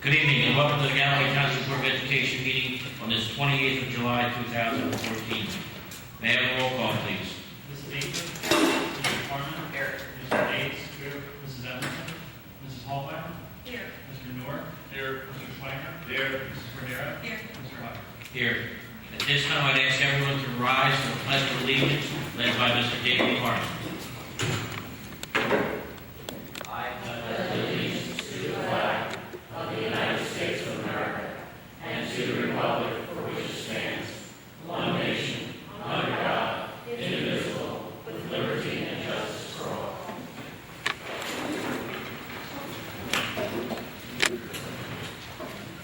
Good evening and welcome to the Galloway Township Board of Education meeting on this 28th of July 2014. May I have a roll call, please? Mrs. Baker. Mr. Harmon. Here. Mr. Bates. Here. Mrs. Emerson. Mrs. Hallway. Here. Mr. Noor. Here. Mr. Schweiger. Here. Mrs. Cordero. Here. Mr. Huck. Here. At this time, I'd ask everyone to rise for the Pledge of Allegiance led by Mr. David Harmon. I pledge allegiance to the flag of the United States of America and to the republic for which it stands, one nation, under God, indivisible, with liberty and justice for all.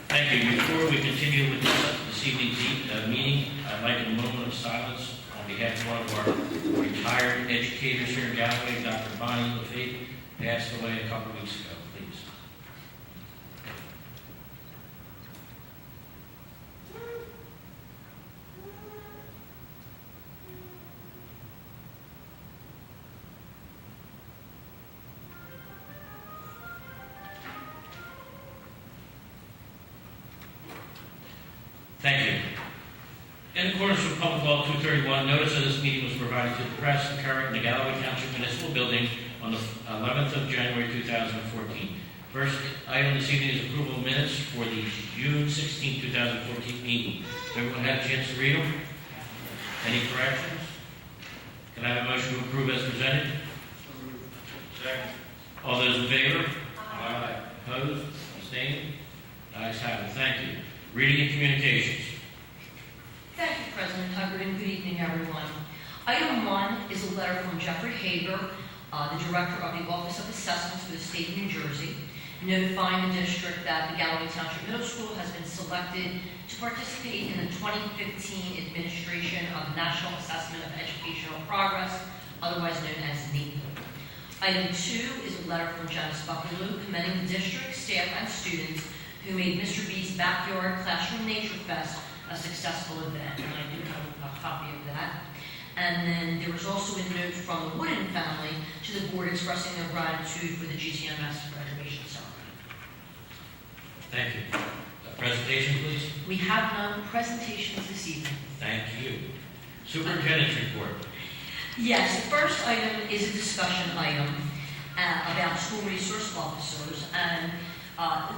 Thank you. Before we continue with this evening's meeting, I'd like a moment of silence on behalf of one of our retired educators here in Galloway, Dr. Bonnie LaFave, passed away a couple of weeks ago. Please. Thank you. In accordance with Public Law 231, notice of this meeting was provided to the press occurring in the Galloway Township Municipal Building on the 11th of January 2014. First item this evening is approval of minutes for the June 16, 2014 meeting. Has everyone had a chance to read them? Any corrections? Can I have a motion to approve as presented? Second. All those in favor? Aye. Opposed? Abstained? Ayes have it. Thank you. Reading and communications. Thank you, President Hubbard, and good evening, everyone. Item 1 is a letter from Jeffrey Hager, the Director of the Office of Assessments for the State of New Jersey, notifying the district that the Galloway Township Middle School has been selected to participate in the 2015 administration of National Assessment of Educational Progress, otherwise known as NAEP. Item 2 is a letter from Janice Buckaloo commending the district, staff, and students who made Mr. B's Backyard Classroom Nature Fest a successful event, and I do have a copy of that. And then there was also a note from the Wooden family to the board expressing their gratitude for the GCMS graduation ceremony. Thank you. Presentation, please. We have no presentations this evening. Thank you. Superintendent's report. Yes, the first item is a discussion item about school resource officers, and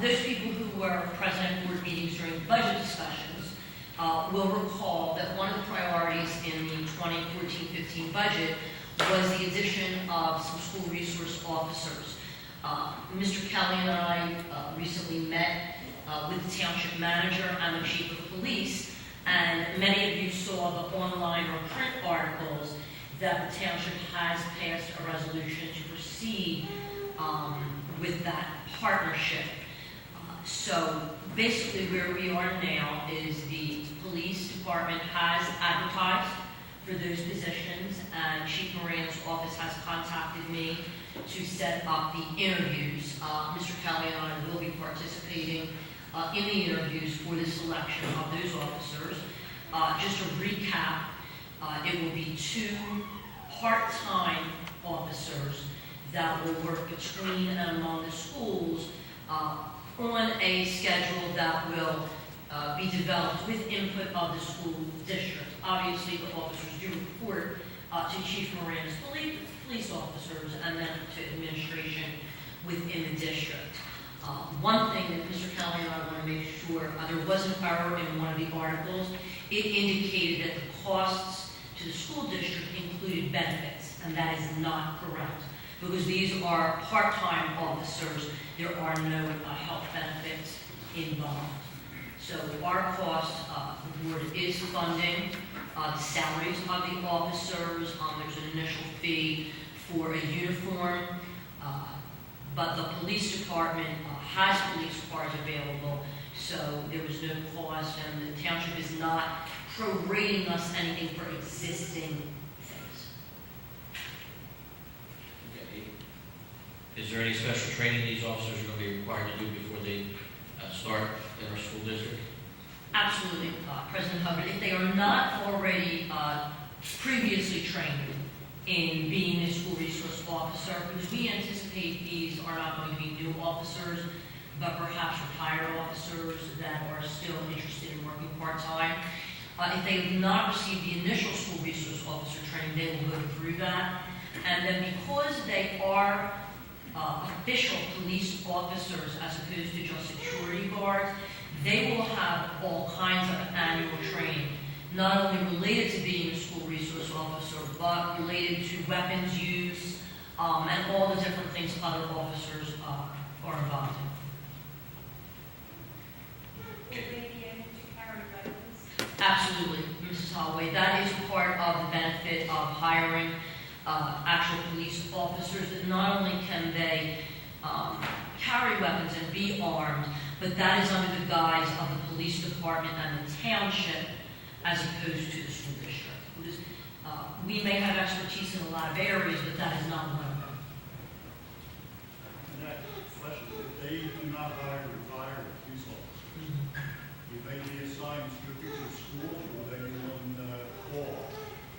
those people who were present at board meetings during budget discussions will recall that one of the priorities in the 2014-15 budget was the addition of some school resource officers. Mr. Kelly and I recently met with the township manager and the chief of police, and many of you saw the online or print articles that the township has passed a resolution to proceed with that partnership. So basically where we are now is the police department has advertised for those positions, and Chief Moran's office has contacted me to set up the interviews. Mr. Kelly and I will be participating in the interviews for the selection of those officers. Just to recap, it will be 2 part-time officers that will work between and among the schools on a schedule that will be developed with input of the school district. Obviously, the officers do report to Chief Moran's police officers and then to administration within the district. One thing that Mr. Kelly and I want to make sure, there was an error in one of the articles. It indicated that the costs to the school district included benefits, and that is not correct. Because these are part-time officers, there are no health benefits involved. So our cost, the board is funding the salaries of the officers. There's an initial fee for a uniform, but the police department has police cars available, so there was no cost, and the township is not prorating us anything for existing things. Is there any special training these officers are going to be required to do before they start in our school district? Absolutely, President Hubbard. If they are not already previously trained in being a school resource officer, because we anticipate these are not going to be new officers, but perhaps retired officers that are still interested in working part-time. If they have not received the initial school resource officer training, they will go through that. And then because they are official police officers as opposed to just security guards, they will have all kinds of annual training, not only related to being a school resource officer, but related to weapons use, and all the different things other officers are involved in. Will they be able to carry weapons? Absolutely, Mrs. Holloway. That is part of the benefit of hiring actual police officers, that not only can they carry weapons and be armed, but that is under the guise of the police department and the township as opposed to the school district. Because, we may have expertise in a lot of areas, but that is not one of them. And that question, if they do not hire retired police officers, will they be assigned strictly to schools, or will they be on call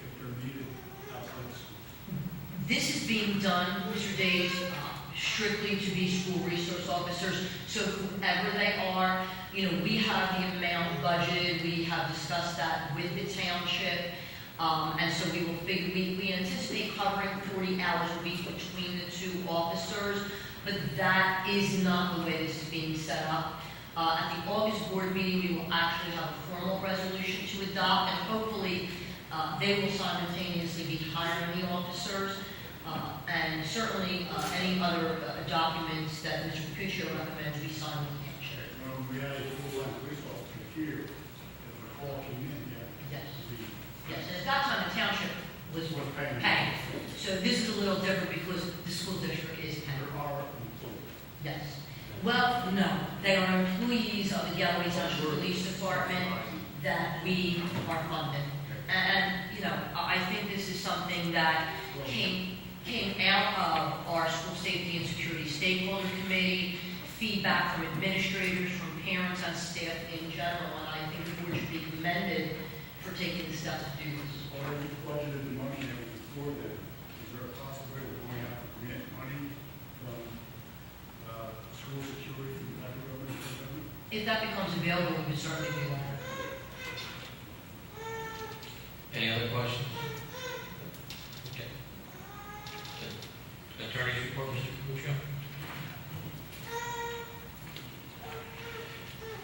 if they're needed outside the schools? This is being done, Mr. Days, strictly to be school resource officers. So whoever they are, we have the amount budgeted, we have discussed that with the township. And so we anticipate covering 40 hours a week between the two officers, but that is not the way this is being set up. At the August board meeting, we will actually have a formal resolution to adopt, and hopefully they will simultaneously be hiring the officers. And certainly any other documents that Mr. Papuccio recommends we sign with the township. We had a full-time police officer here, if the call came in, Yes. Yes, and at that time, the township was was paying. paying. So this is a little different because the school district is paying. There are employees. Yes. Well, no, they are employees of the Galloway Township Police Department that we are funding. And, I think this is something that came out of our School Safety and Security Stakeholder Committee, feedback from administrators, from parents and staff in general, and I think the board should be commended for taking the steps to do this. Already budgeted the money that was before that. Is there a possibility we're going to have to grant money from school security from the federal government? If that becomes available, we would certainly do that. Any other questions? Okay. Attorney's report, Mr. Capuccio?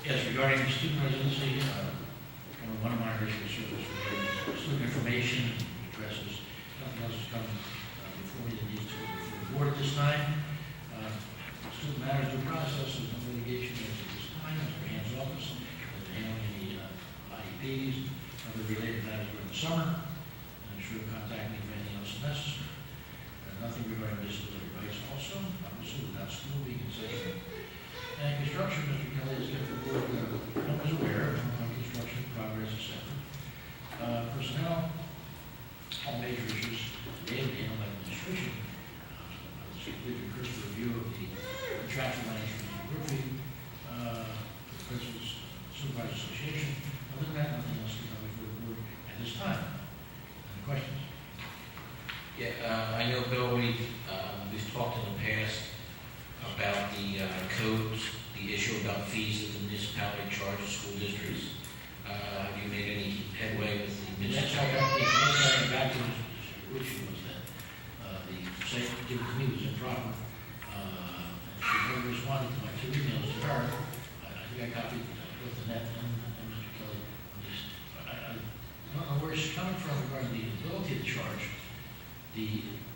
Yes, regarding the student residency, one of my original service student information addresses, nothing else has come before me that needs to go before the board at this time. Student matters due process is no litigation at this time, as per Hans office, as to handling any IEPs, other related matters during the summer. I'm sure you'll contact me if anything else is necessary. Nothing regarding disability rights also, obviously without school being safe. And construction, Mr. Kelly has given the board, is aware of construction progress, etc. Personnel, all major issues today being handled by administration. I was completing a cursory review of the contractual arrangements with Brookfield, the Principals Supervisor Association. Other than that, nothing else to come before the board at this time. Any questions? Yeah, I know, Bill, we've talked in the past about the codes, the issue about fees that the municipality charges school districts. Have you made any headway with the That's how municipality? I got back to which was that the site given to me was improper. And she never responded to my two emails to her. I think I copied both Annette and Mr. Kelly on this. I don't know where she's coming from regarding the ability to charge. The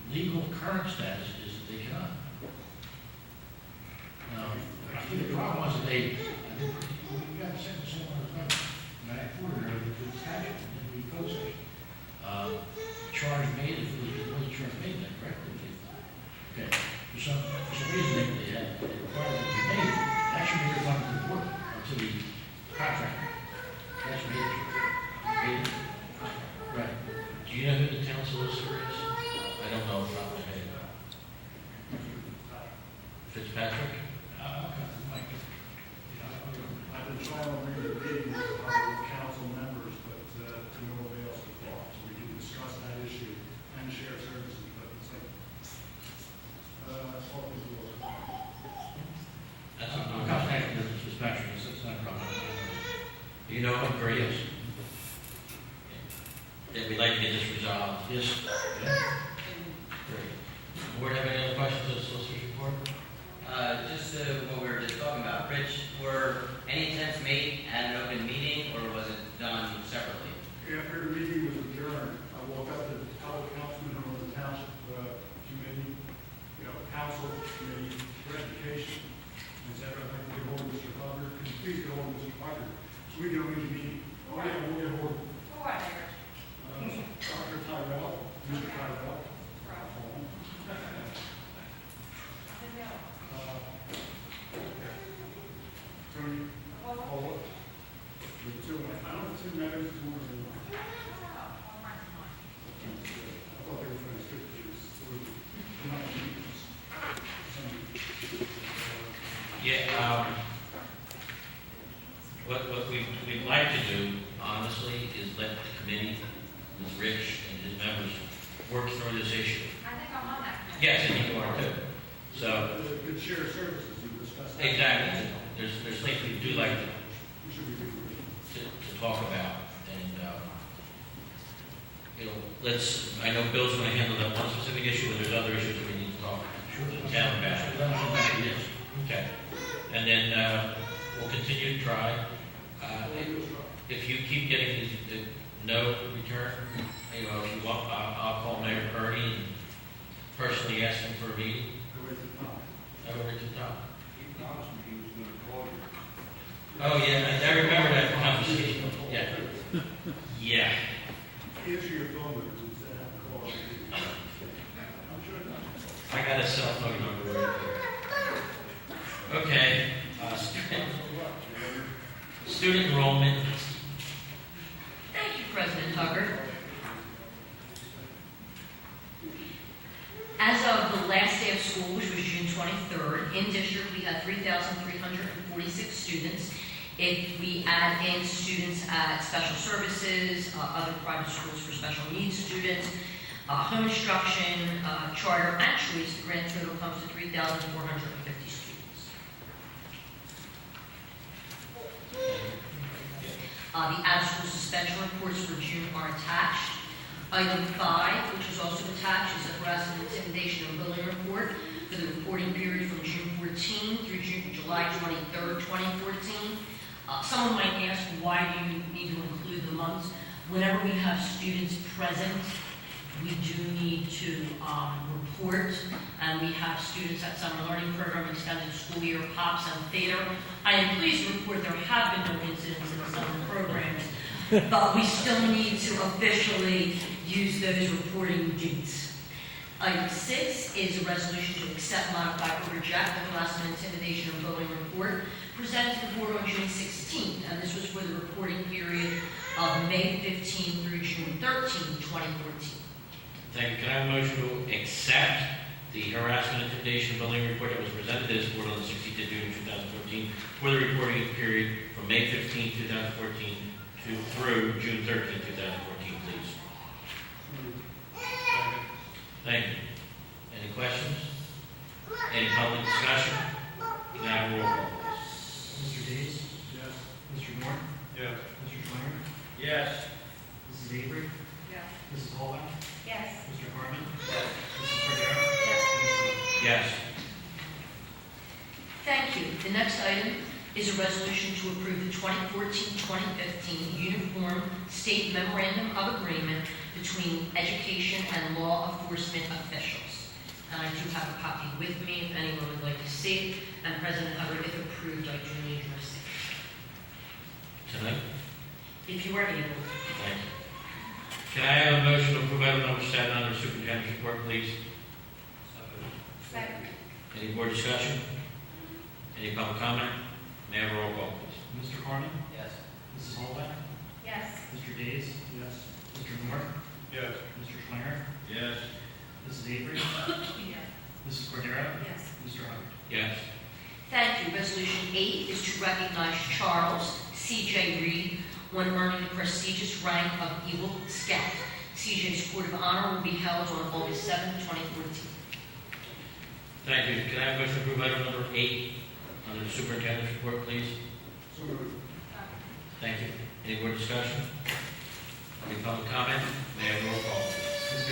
legal current status is that they cannot. Now, I think the problem was that we got the same one as well. And I forwarded her the statute and the code section. Charge made, if it wasn't charge made, then correct? Okay. For some reason, they had it required that it be made. That should be refunded to the board, or to the contractor. That's made. Right. Do you know who the town solicitor is? I don't know off the top of my head. Fitzpatrick? Okay, Mike. I've been trying to bring the meeting with council members, but to no avail so far. So we can discuss that issue and share services, but it's like, talking to us. That's a Yes. Yeah. Great. Board have any other questions of the solicitor's report? Just what we were just talking about, Rich, were any attempts made at an open meeting, or was it done separately? After the meeting was adjourned, I walked up to the fellow councilman on the township committee, council committee for education, and said, I'd like to get hold of Mr. Hubbard, and please get hold of Mr. Hubbard, so we can arrange a meeting. Oh, yeah, we'll get hold of Who are they, Rich? Dr. Tyrell, Mr. Tyrell. I didn't know. Tony, Well, Paula, the two, I don't know, two members, two members. I thought they were friends too, they're not meetings. Yeah, what we'd like to do, honestly, is let the committee, with Rich and his members, work through this issue. I think I'm on that committee. Yes, and you are too. So, The good share services, you discussed that. exactly, there's things we do like We should be good. to talk about, and, I know Bill's gonna handle that one specific issue, but there's other issues that we need to talk down about. Okay, and then, we'll continue to try. If you keep getting the no return, if you want, I'll call Mayor Purdy and personally ask him for a meeting. Go right to the top. Over to the top. He promised me he was going to call you. Oh, yeah, I remember that conversation. Yeah. Yeah. Answer your phone numbers instead of having to call. I'm sure not. I got a cell phone number right there. Okay. Student enrollment. Thank you, President Tucker. As of the last day of school, which was June 23rd, in district we had 3,346 students. If we add in students at special services, other private schools for special needs students, home instruction, charter, and choice, the grand total comes to 3,450 students. The out-of-school suspension reports for June are attached. Item 5, which is also attached, is a harassment, intimidation, and bullying report for the reporting period from June 14 through July 23rd, 2014. Someone might ask, why do you need to include the months? Whenever we have students present, we do need to report, and we have students at summer learning program, extended school year, POPs, and theater. I am pleased to report there have been no incidents in the summer programs, but we still need to officially use those reporting dates. Item 6 is a resolution to accept, modify, or reject the harassment, intimidation, and bullying report presented to the board on June 16th, and this was for the reporting period of May 15 through June 13, 2014. Thank you. Can I have a motion to accept the harassment, intimidation, and bullying report that was presented to this board on the 16th of June 2014 for the reporting period from May 15, 2014 through June 13, 2014, please? Thank you. Any questions? Any public discussion? Can I have a roll call, please? Mr. Days? Yes. Mr. Moore? Yes. Mr. Schreier? Yes. Mrs. Avery? Yes. Mrs. Hallback? Yes. Mr. Harmon? Mrs. Cordero? Yes. Yes. Thank you. The next item is a resolution to approve the 2014-2015 Uniform State Memorandum of Agreement between education and law enforcement officials. And I do have a copy with me if anyone would like to see it. And President Hubbard, if approved, I do need your signature. Tonight? If you are able. Thank you. Can I have a motion to approve item number 7 under the superintendent's report, please? Second. Any board discussion? Any public comment? May I have a roll call, please? Mr. Harmon? Yes. Mrs. Hallback? Yes. Mr. Days? Yes. Mr. Moore? Yes. Mr. Schreier? Yes. Mrs. Avery? Yes. Mrs. Cordero? Yes. Mr. Hubbard? Yes. Thank you. Resolution 8 is to recognize Charles C.J. Reed when earning the prestigious rank of Eagle Scout. C.J.'s Court of Honor will be held on August 7, 2014. Thank you. Can I have a motion to approve item number 8 under the superintendent's report, please? So moved. Thank you. Any board discussion? Any public comment? May I have a roll call, please? Mr.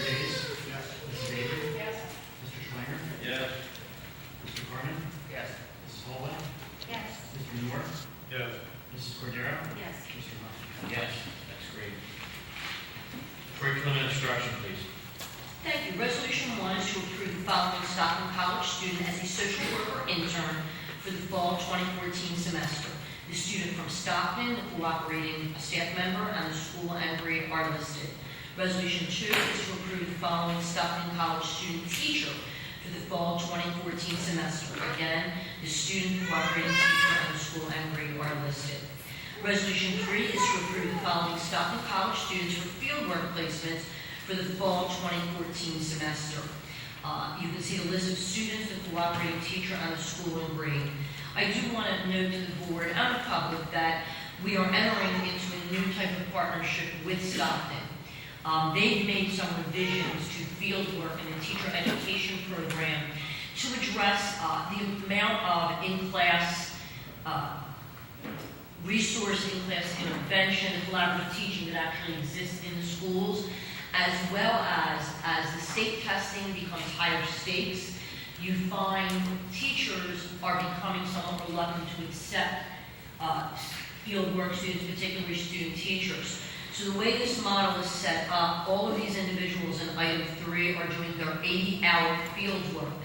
the following Stockton College student as a social worker intern for the fall 2014 semester. The student from Stockton, the cooperating staff member, and the school and grade are listed. Resolution 2 is to approve the following Stockton College student teacher for the fall 2014 semester. Again, the student, cooperating teacher, and the school and grade are listed. Resolution 3 is to approve the following Stockton College students for fieldwork placements for the fall 2014 semester. You can see the list of students, the cooperating teacher, and the school and grade. I do want to note to the board and the public that we are entering into a new type of partnership with Stockton. They've made some revisions to fieldwork and the teacher education program to address the amount of in-class resource, in-class intervention, collaborative teaching that actually exists in the schools, as well as the state testing becomes higher stakes. You find teachers are becoming somewhat reluctant to accept fieldwork students, particularly student teachers. So the way this model is set up, all of these individuals in item 3 are doing their 80-hour field work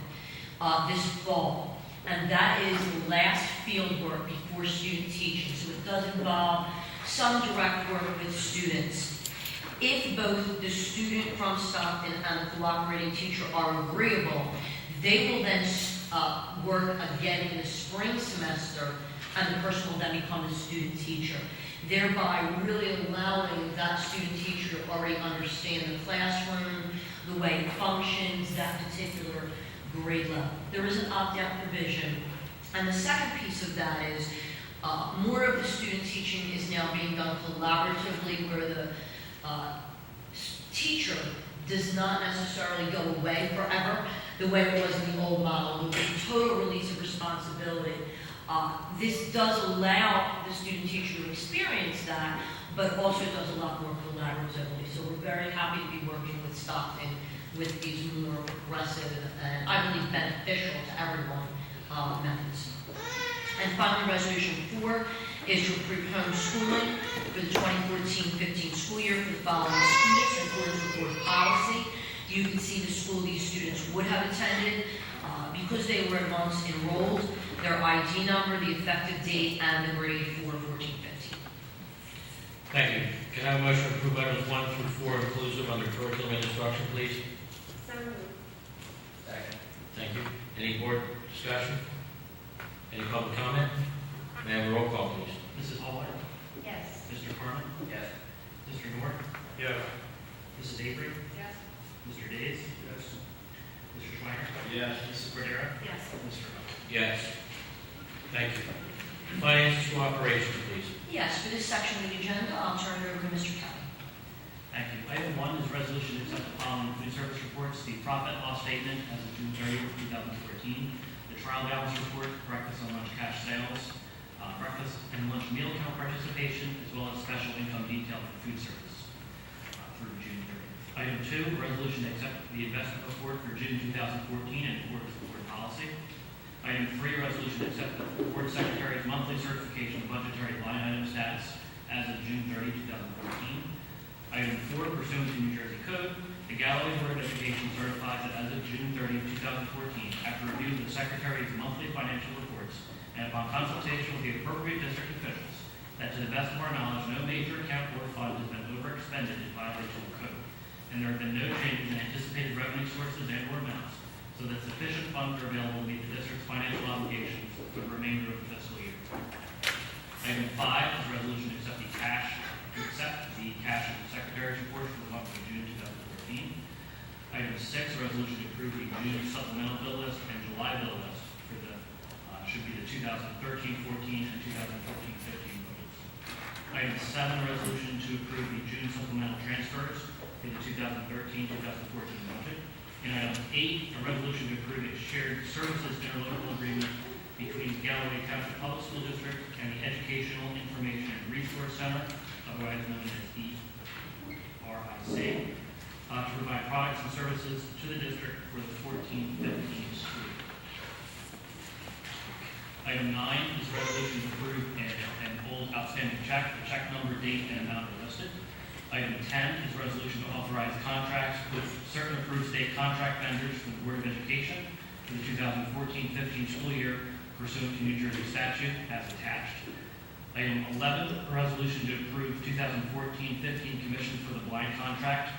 this fall. And that is the last field work before student teaching. So it does involve some direct work with students. If both the student from Stockton and the cooperating teacher are agreeable, they will then work again in the spring semester, and the person will then become the student teacher, thereby really allowing that student teacher to already understand the classroom, the way it functions, that particular grade level. There is an opt-out provision. And the second piece of that is more of the student teaching is now being done collaboratively, where the teacher does not necessarily go away forever the way it was in the old model. It was a total release of responsibility. This does allow the student teacher to experience that, but also does a lot more collaboratively. So we're very happy to be working with Stockton with these more progressive and I believe beneficial to everyone methods. And finally, resolution 4 is to approve homeschooling for the 2014-15 school year for the following students in accordance with board policy. You can see the school these students would have attended because they were at once enrolled, their ID number, the effective date, and the grade for 14-15. Thank you. Can I have a motion to approve items 1 through 4 inclusive under curriculum and instruction, please? So moved. Second. Thank you. Any board discussion? Any public comment? May I have a roll call, please? Mrs. Hallward, Yes. Mr. Carmen, Yes. Mr. North, Yes. Mrs. Avery, Yes. Mr. Days, Yes. Mr. Schweiner, Yes. Mrs. Cordero, Yes. Mr. Hunt. Yes. Thank you. Finance and school operations, please. Yes, for this section of the agenda, I'll turn it over to Mr. Kelly. Thank you. Item 1 is resolution to accept the following food service reports: the profit and loss statement as of June 30th, 2014, the trial balance report, breakfast and lunch cash sales, breakfast and lunch meal count participation, as well as special income detail for food service through June 30th. Item 2, resolution to accept the investment report for June 2014 in accordance with board policy. Item 3, resolution to accept the board secretary's monthly certification of budgetary line item status as of June 30, 2014. Item 4, pursuant to New Jersey Code, the Galloway Board of Education certifies that as of June 30, 2014, after review of the secretary's monthly financial reports and upon consultation with the appropriate district officials, that to the best of our knowledge, no major account or fund has been overexpended in violation of code, and there have been no changes in anticipated revenue sources and/or amounts, so that sufficient funds are available to meet the district's financial obligations for the remainder of the fiscal year. Item 5 is a resolution to accept the cash of the secretary's report for the month of June 2014. Item 6, a resolution to approve the June supplemental bill list and July bill list for the should be the 2013-14 and 2014-15 budgets. Item 7, a resolution to approve the June supplemental transfers for the 2013-2014 budget. And item 8, a resolution to approve a shared services interlocal agreement between Galloway Township Public School District and the Educational Information and Resource Center, otherwise known as ERIC, to provide products and services to the district for the 14-15 school year. Item 9 is a resolution to approve an old outstanding check. The check number, date, and amount are listed. Item 10 is a resolution to authorize contracts with certain approved state state contract vendors for the Board of Education for the 2014-15 school year pursuant to New Jersey statute as attached. Item 11, a resolution to approve 2014-15 commission for the blind contract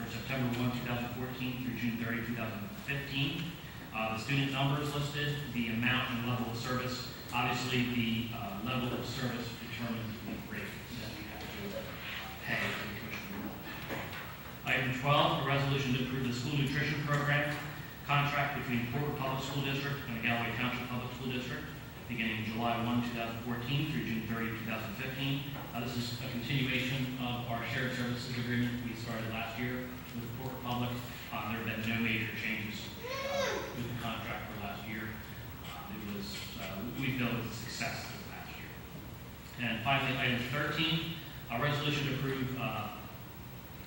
for September 1, 2014 through June 30, 2015. The student numbers listed, the amount and level of service. Obviously, the level of service determines the rate that we have to pay to the commission. Item 12, a resolution to approve the school nutrition program contract between Portwood Public School District and the Galloway Township Public School District, beginning July 1, 2014 through June 30, 2015. This is a continuation of our shared services agreement we started last year with Portwood Public. There have been no major changes with the contract for last year. We feel it was a success this past year. And finally, item 13, a resolution to approve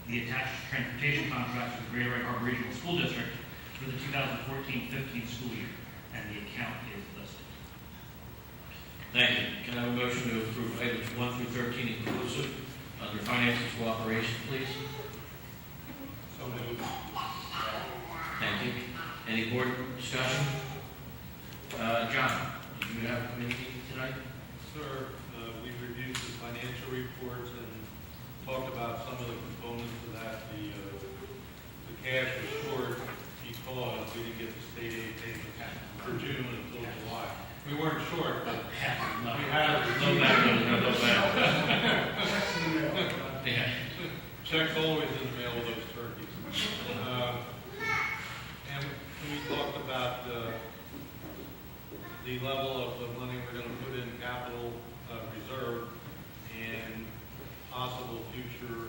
the attached transportation contracts with the Greater Egg Harbor Regional School District for the 2014-15 school year, and the account is listed. Thank you. Can I have a motion to approve items 1 through 13 inclusive under finance and cooperation, please? So moved. Thank you. Any board discussion? John, did you have a committee tonight? Sir, we reviewed the financial reports and talked about some of the components of that. The cash was short because we didn't get the state aid payment for June until July. We weren't short, but we had No bad. Yeah. checks always in the mail with those turkeys. And we talked about the level of the money we're going to put in capital reserve and possible future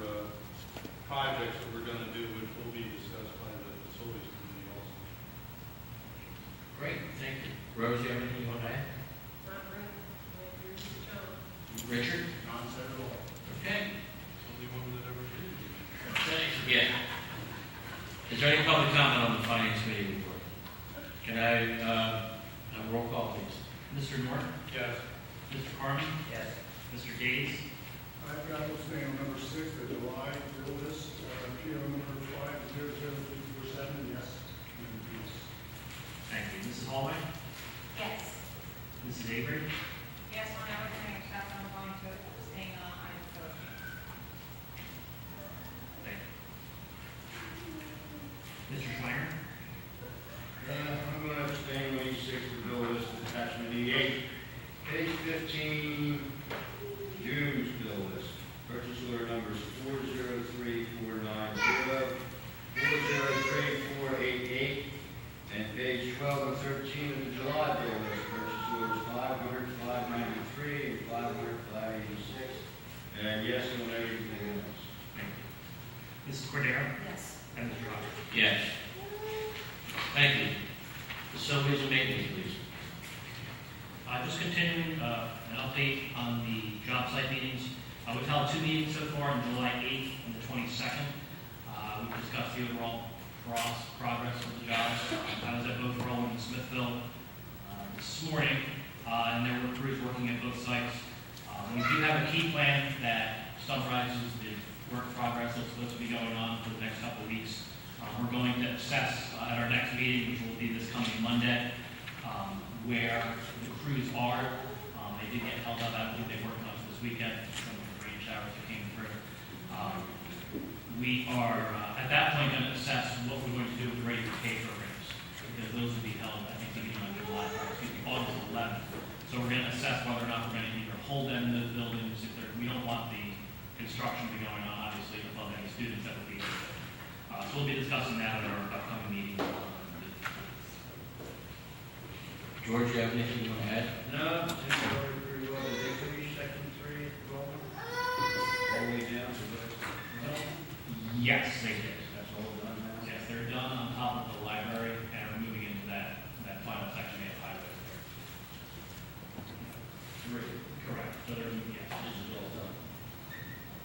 projects that we're going to do, which will be discussed by the facilities committee also. Great, thank you. Rose, you have anything you want to add? Not really. I agree with John. Richard? John said it all. Okay. Only one that ever did. Yeah. Is there any public comment on the finance committee report? Can I have a roll call, please? Mr. Norton? Yes. Mr. Carmen? Yes. Mr. Gates? I've got what's name number 6, the July bill list, PO number 500247, yes. Thank you. Mrs. Hallway? Yes. Mrs. Avery? Yes on everything except I'm going to abstain on item 13. Thank you. Mr. Schwanger? I'm going to abstain on E6, the bill list, attachment E8. Page 15, June's bill list. Purchase order numbers 403490, 403488, and page 12 and 13 of the July bill list. Purchase orders 500, 593, and 500, 586. And yes on everything else. Thank you. Mrs. Cordero? Yes. And Mr. Rogers? Yes. Thank you. Facilities and maintenance, please. Just continuing an update on the job site meetings. We've held 2 meetings so far on July 8th and the 22nd. We've discussed the overall progress of the jobs. I was at both Rowan and Smithville this morning, and there were crews working at both sites. We do have a key plan that summarizes the work progress that's supposed to be going on for the next couple of weeks. We're going to assess at our next meeting, which will be this coming Monday, where the crews are. They did get held up. I don't think they worked much this weekend from the rain showers that came through. We are, at that point, going to assess what we're going to do with the rate of pay programs, because those will be held, I think, beginning on August 11th. So we're going to assess whether or not we're going to either hold them in those buildings. We don't want the construction to be going on, obviously, above any students that would be there. So we'll be discussing that at our upcoming meeting. George, you have anything you want to add? No, I think we already pretty well. Did they finish section 3 at the moment? All the way down to the... Yes, they did. That's all done now? Yes, they're done on top of the library and are moving into that final section of the highway. 3. Correct. So they're, yes. This is all done.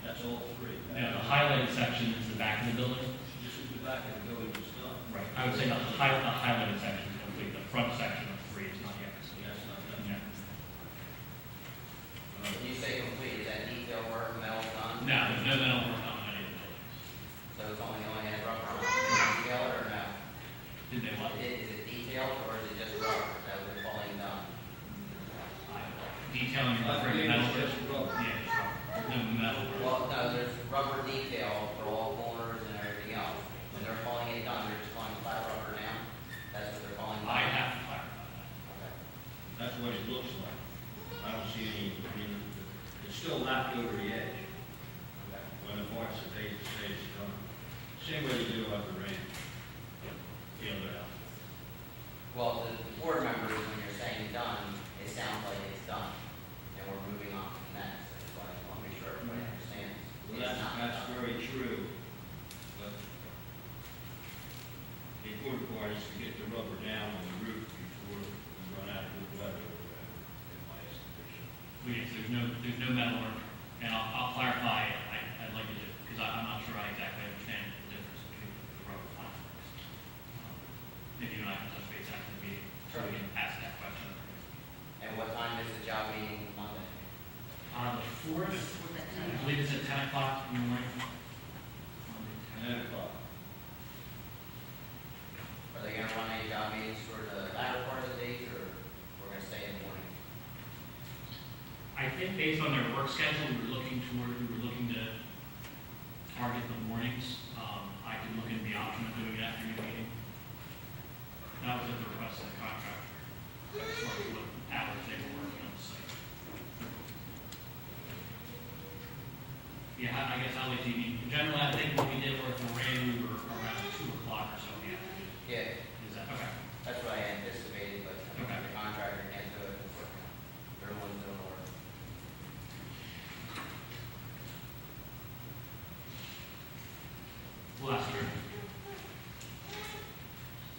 That's all 3. Yeah, the highlighted section is the back of the building. This is the back of the building, it's done. Right. I would say the highlighted section is complete. The front section of 3 is not yet. That's not done. Yeah. When you say complete, is that detail work, metal done? No, there's no metal work on any of the buildings. So it's only going in rough on detail or no? Did they what? Is it detailed or is it just rubber that we're calling done? Detailing I for believe metal it's work? just rubber. Yeah, just rubber. There's no metal work. Well, no, there's rubber detail for all corners and everything else. When they're calling it done, they're just calling flat rubber now? That's what they're calling I done? have to clarify that. Okay. That's what it looks like. I don't see any, I mean, it's still lapped over the edge Okay. when the parts that they say it's done. Same way you do up the ramp. The other out. Well, the board members, when you're saying done, it sounds like it's done. And we're moving on to the next. That's why I want to make sure everybody understands. Well, It's not that's done. very true, but the important part is to get the rubber down on the roof before we run out of good weather or whatever, in my estimation. Well, yes, there's no metal work, and I'll clarify, I'd like to, because I'm not sure I exactly understand the difference between the rubber plastics. If you and I can touch base after the meeting, so we can ask that question. And what time is the job meeting Monday? On the fourth, I believe it's at 10 o'clock in the morning. Monday, 10. 10 o'clock. Are they gonna run any job meetings for the latter part of the day, or we're gonna stay in the morning? I think based on their work schedule, we were looking to target the mornings. I could look into the option of doing an afternoon meeting. That was at the request of the contractor. That's sort of what hours they were working on the site. Yeah, I guess I'll let you, in general, I think when we did work for Ray, we were around 2 o'clock or so in the afternoon. Yeah, Is that, okay, that's what I anticipated, but I mean, Okay. the contractor can't do it. Everyone's doing work. we'll ask her.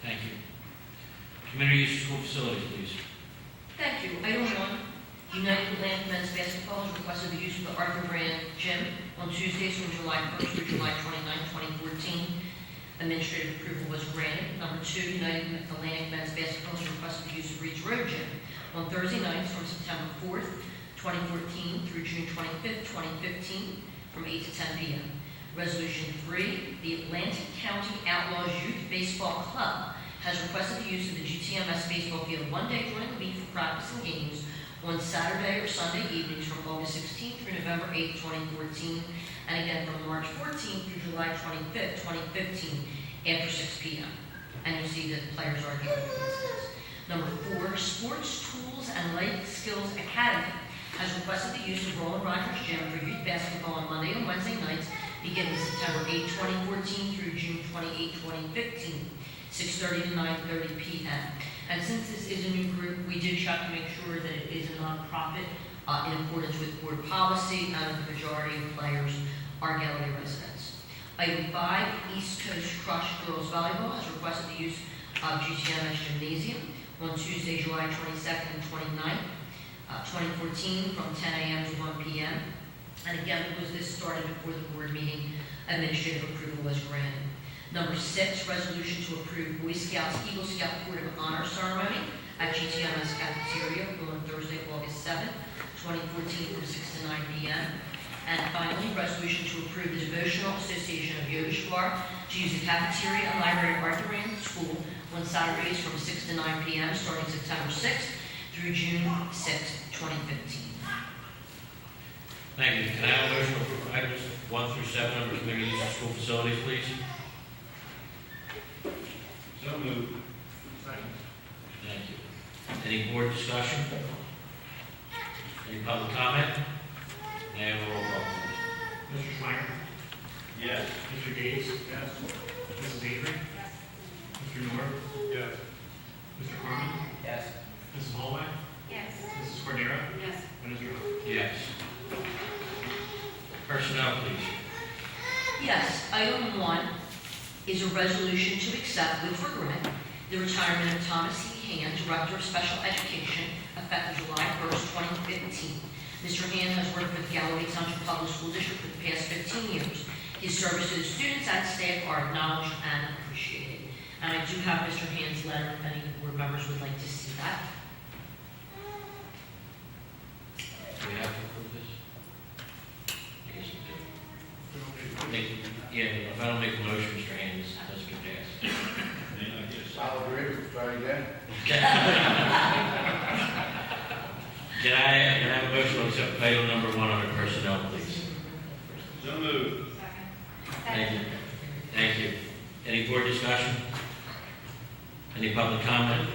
Thank you. Community use of school facilities, please. Thank you. Item 1, United Land Men's Basketball has requested the use of the Arthur Brand Gym on Tuesdays from July 1st through July 29, 2014. Administrative approval was granted. Number 2, United Atlantic Men's Basketball has requested the use of Reed's Road Gym on Thursday nights from September 4th, 2014 through June 25th, 2015, from 8 to 10 p.m. Resolution 3, the Atlantic County Outlaws Youth Baseball Club has requested the use of the GTMS baseball field one day during the week for practice and games on Saturday or Sunday evenings from August 16th through November 8th, 2014, and again from March 14th through July 25th, 2015, after 6 p.m. And you'll see that the players are given incidents. Number 4, Sports Tools and Life Skills Academy has requested the use of Roland Rogers Gym for youth basketball on Monday and Wednesday nights beginning September 8, 2014 through June 28, 2015, 6:30 to 9:30 p.m. And since this is a new group, we did check to make sure that it is a nonprofit in accordance with board policy, and the majority of players are Galloway residents. Item 5, East Coast Crush Girls Volleyball has requested the use of GTMS Gymnasium on Tuesday, July 22nd and 29th, 2014, from 10 a.m. to 1 p.m. And again, because this started before the board meeting, administrative approval was granted. Number 6, resolution to approve Boy Scouts Eagle Scout Court of Honor ceremony at GTMS cafeteria on Thursday, August 7th, 2014, from 6 to 9 p.m. And finally, resolution to approve the Devotional Association of Yogeshwar to use the cafeteria and library of Arthur Rand School on Saturdays from 6 to 9 p.m. starting September 6th through June 6th, 2015. Thank you. Can I have a motion to approve items 1 through 7 under community use of school facilities, please? So moved. Thank you. Any board discussion? Any public comment? May I have a roll call, please? Mr. Schreier? Yes. Mr. Davis? Yes. Mrs. Avery? Mr. Nord? Yes. Mr. Carmen? Yes. Mrs. Holloway? Yes. Mrs. Cordero? Yes. And Mr. Hook? Yes. Personnel, please. Yes, item 1 is a resolution to accept with regret the retirement of Thomas E. Hand, Director of Special Education, effective July 1st, 2015. Mr. Hand has worked with Galloway Township Public School District for the past 15 years. His service to the students and staff are acknowledged and appreciated. And I do have Mr. Hand's letter if any board members would like to see that. Do we have to approve this? I guess we do. Yeah, if I don't make a motion, Mr. Haynes, let's get passed. Then I get a I'll agree, try again. Can I have a motion to accept item number 1 under personnel, please? So moved. Thank you. Thank you. Any board discussion? Any public comment?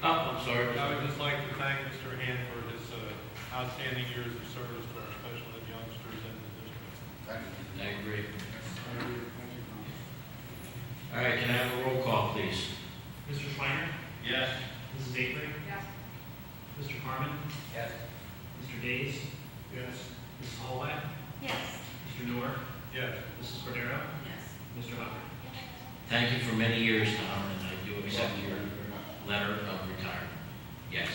Oh, I'm sorry. I would just like to thank Mr. Hand for his outstanding years of service to our special ed youngsters and the district. Thank you. I agree. All right, can I have a roll call, please? Mr. Schreiner? Yes. Mrs. Avery? Yes. Mr. Carmen? Yes. Mr. Days? Yes. Mrs. Hallway? Yes. Mr. Noor? Yes. Mrs. Cordero? Yes. Mr. Hubbard? Thank you for many years, Tom, and I do accept your letter of retirement. Yes.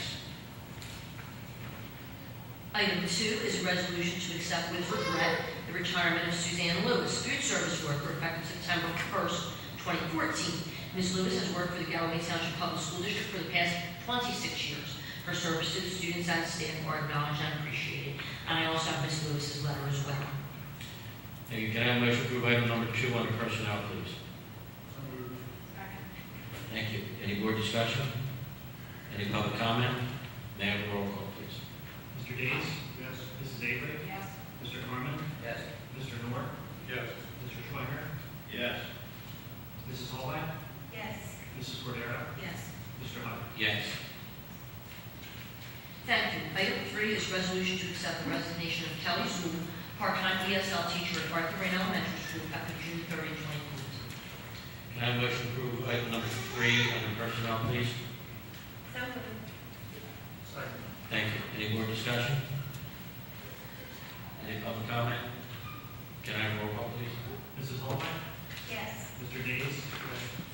Item 2 is a resolution to accept with regret the retirement of Suzanne Lewis, food service worker, effective September 1st, 2014. Ms. Lewis has worked for the Galloway Township Public School District for the past 26 years. Her service to the students and staff are acknowledged and appreciated. And I also have Ms. Lewis's letter as well. Thank you. Can I have a motion to approve item number 2 under personnel, please? So moved. Second. Thank you. Any board discussion? Any public comment? May I have a roll call, please? Mr. Days? Yes. Mrs. Avery? Yes. Mr. Carmen? Yes. Mr. Noor? Yes. Mr. Schreiner? Yes. Mrs. Hallway? Yes. Mrs. Cordero? Yes. Mr. Hubbard? Yes. Thank you. Item 3 is resolution to accept the resignation of Kelly Zool, part-time ESL teacher at Arthur Ray Elementary School, effective June 30, 2014. Can I have a motion to approve item number 3 under personnel, please? So moved. Second. Thank you. Any more discussion? Any public comment? Can I have a roll call, please? Mrs. Hallway? Yes. Mr. Days?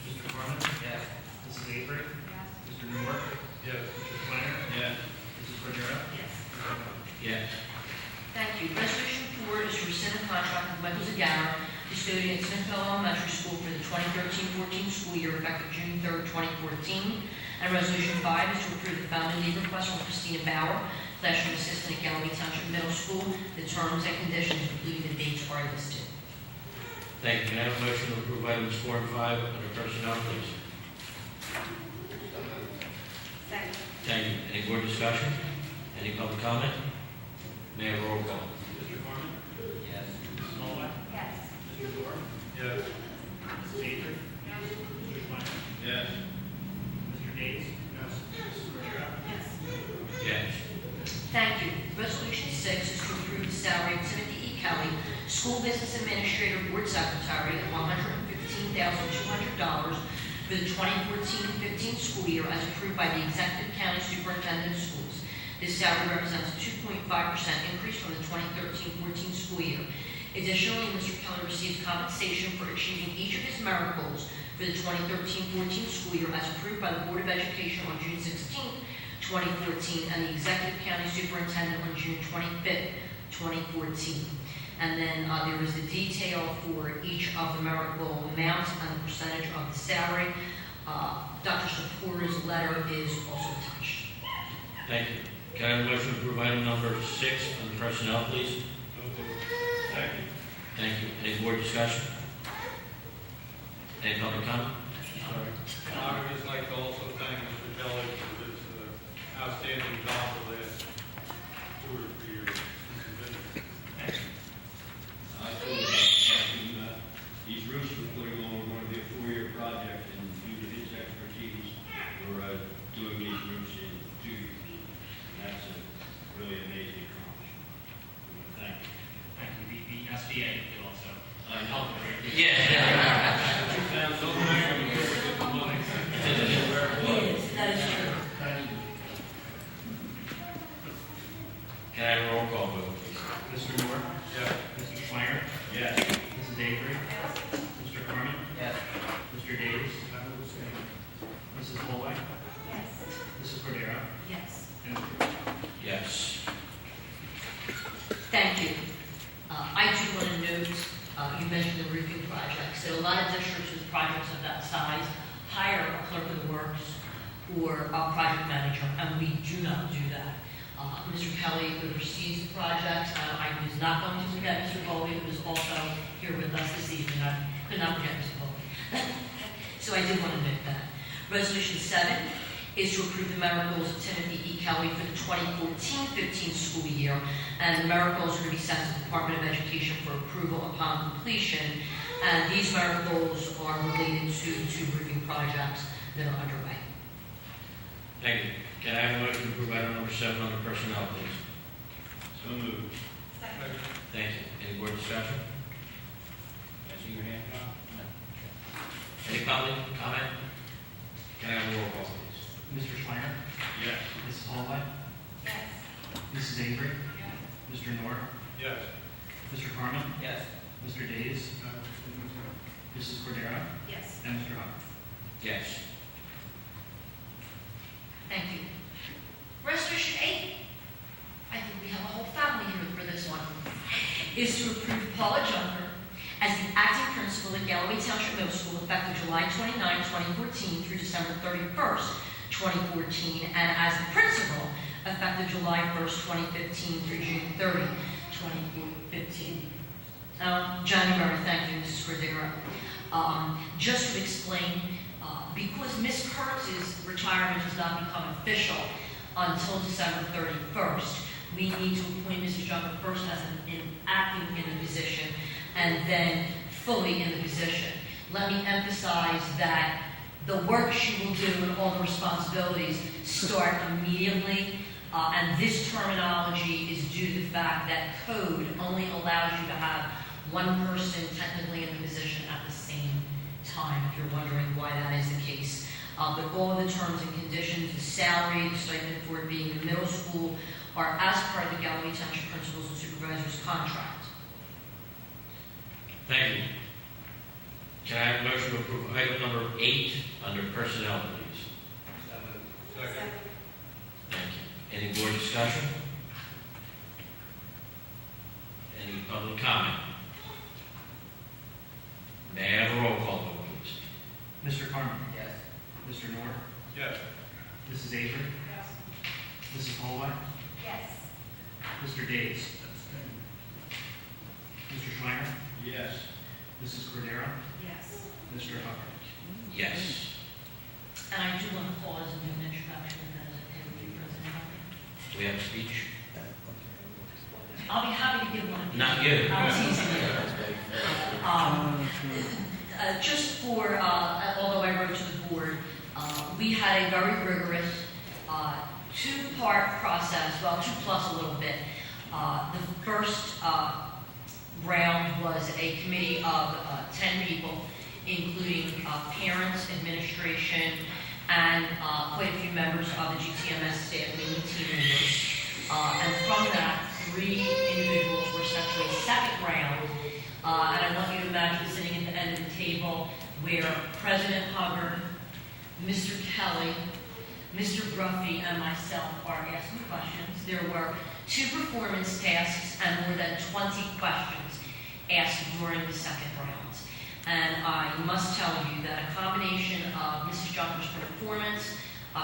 Mr. Carmen? Yes. Mrs. Avery? Yes. Mr. Noor? Yes. Mr. Schreiner? Yes. Mrs. Cordero? Yes. Mr. Hubbard? Yes. Thank you. Resolution 4 is to rescind the contract with Michael Zagara, custodian at Smithville Elementary School for the 2013-14 school year, effective June 3, 2014. And Resolution 5 is to approve the following leave request from Christina Bauer, classroom assistant at Galloway Township Middle School. The terms and conditions, including the dates, are listed. Thank you. Can I have a motion to approve items 4 and 5 under personnel, please? Second. Thank you. Any board discussion? Any public comment? May I have a roll call? Mr. Carmen? Yes. Mrs. Hallway? Yes. Mr. Noor? Yes. Mrs. Avery? Mr. Schreiner? Yes. Mr. Days? Yes. Mrs. Cordero? Yes. Yes. Thank you. Resolution 6 is to approve the salary of Timothy E. Kelly, School Business Administrator Board Secretary, at $115,200 for the 2014-15 school year, as approved by the Executive County Superintendent of Schools. This salary represents a 2.5% increase from the 2013-14 school year. Additionally, Mr. Kelly receives compensation for achieving each of his merit goals for the 2013-14 school year, as approved by the Board of Education on June 16, 2014, and the Executive County Superintendent on June 25, 2014. And then there is the detail for each of the merit goal amounts and the percentage of the salary. Dr. Sapura's letter is also attached. Thank you. Can I have a motion to approve item number 6 under personnel, please? Second. Thank you. Any board discussion? Any public comment? Sorry. I would just like to also thank Mr. Kelly for his outstanding job the last 2 or 3 years. I told you about these roofs we're putting on, we're going to be a 4-year project, and due to his expertise, we're doing these roofs in 2 years. And that's a really amazing accomplishment. We want to thank you. Thank you. The SBA could also I help know. with it. Yeah. You found so many of them. Yes, that is true. Can I have a roll call vote, please? Mr. Noor? Yes. Mr. Schreiner? Yes. Mrs. Avery? Mr. Carmen? Yes. Mr. Days? I will abstain. Mrs. Hallway? Yes. Mrs. Cordero? Yes. And Mr. Hubbard? Yes. Thank you. I do want to note, you mentioned the roofing projects, that a lot of districts with projects of that size hire a clerk of the works or a project manager, and we do not do that. Mr. Kelly oversees the projects. I was not going to forget Mr. Bowley, who was also here with us this evening. I could not forget Mr. Bowley. So I did want to note that. Resolution 7 is to approve the miracles of Timothy E. Kelly for the 2014-15 school year, and the miracles are to be sent to the Department of Education for approval upon completion, and these miracles are related to two roofing projects that are underway. Thank you. Can I have a motion to approve item number 7 under personnel, please? So moved. Second. Thank you. Any board discussion? I see your hand, John? No. Any public comment? Can I have a roll call, please? Mr. Schreiner? Yes. Mrs. Holloway? Yes. Mrs. Avery? Yes. Mr. Nord? Yes. Mr. Carmen? Yes. Mr. Days? Mrs. Cordero? Yes. And Mr. Hopper? Yes. Thank you. Resolution 8, I think we have a whole family here for this one, is to approve Paula Junker as the acting principal at Galloway Township Middle School effective July 29, 2014 through December 31st, 2014, and as the principal effective July 1st, 2015 through June 30, 2015. January, thank you, Mrs. Cordero. Just to explain, because Ms. Kurtz's retirement does not become official until December 31st, we need to appoint Mrs. Junker first as acting in the position and then fully in the position. Let me emphasize that the work she will do and all the responsibilities start immediately, and this terminology is due to the fact that code only allows you to have one person technically in the position at the same time, if you're wondering why that is the case. But all of the terms and conditions, the salary, the stipend for it being in middle school, are as per the Galloway Township Principals and Supervisors contract. Thank you. Can I have a motion to approve item number 8 under personnel, please? Second. Thank you. Any board discussion? Any public comment? May I have a roll call, vote, please? Mr. Carmen? Yes. Mr. Nord? Yes. Mrs. Avery? Yes. Mrs. Holloway? Yes. Mr. Days? Mr. Schreiner? Yes. Mrs. Cordero? Yes. Mr. Hopper? Yes. And I do want to pause and do an introduction as Deputy President. Do we have a speech? I'll be happy to give one. Not you. I was teasing you. Just for, although I wrote to the board, we had a very rigorous two-part process, well, 2 plus a little bit. The first round was a committee of 10 people, including parents, administration, and quite a few members of the GTMS staff, mainly team members. And from that, 3 individuals were sent to a second round. And I want you to imagine sitting at the end of the table where President Hubbard, Mr. Kelly, Mr. Bruffy, and myself are asking questions. There were 2 performance tasks and more than 20 questions asked during the second round. And I must tell you that a combination of Mrs. Junker's performance,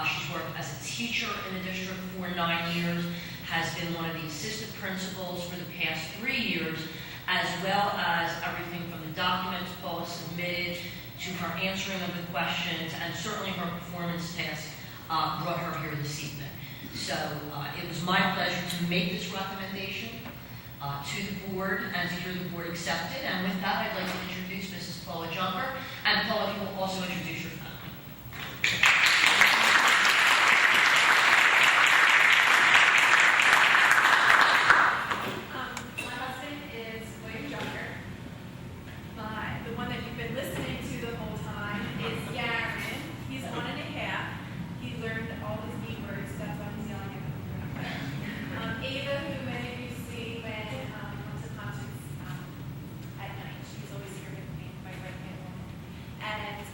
she's worked as a teacher in the district for 9 years, has been one of the assistant principals for the past 3 years, as well as everything from the documents Paula submitted to her answering of the questions, and certainly her performance task brought her here this evening. So it was my pleasure to make this recommendation to the board and to hear the board accept it. And with that, I'd like to introduce Mrs. Paula Junker. And Paula, if you will also introduce your family. My husband is William Junker. The one that you've been listening to the whole time is Garen. He's 1.5. He learned all his E words. That's why he's yelling at me. Ava, who many of you see when he comes to concerts at night. She's always here with me, my right-hand woman. And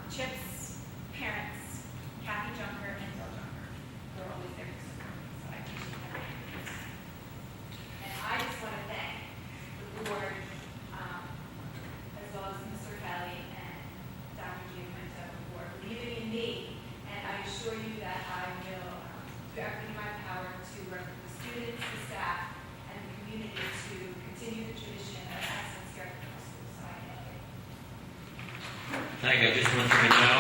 Chip's parents, Kathy Junker and Bill Junker. They're always there to support me, so I appreciate that. And I just want to thank the board, as well as Mr. Kelly and Dr. Giaquinto for believing in me. And I assure you that I will do everything in my power to work with the students, the staff, and the community to continue the tradition of excellence here at the middle school. So I thank you. Thank you. I just want you to know.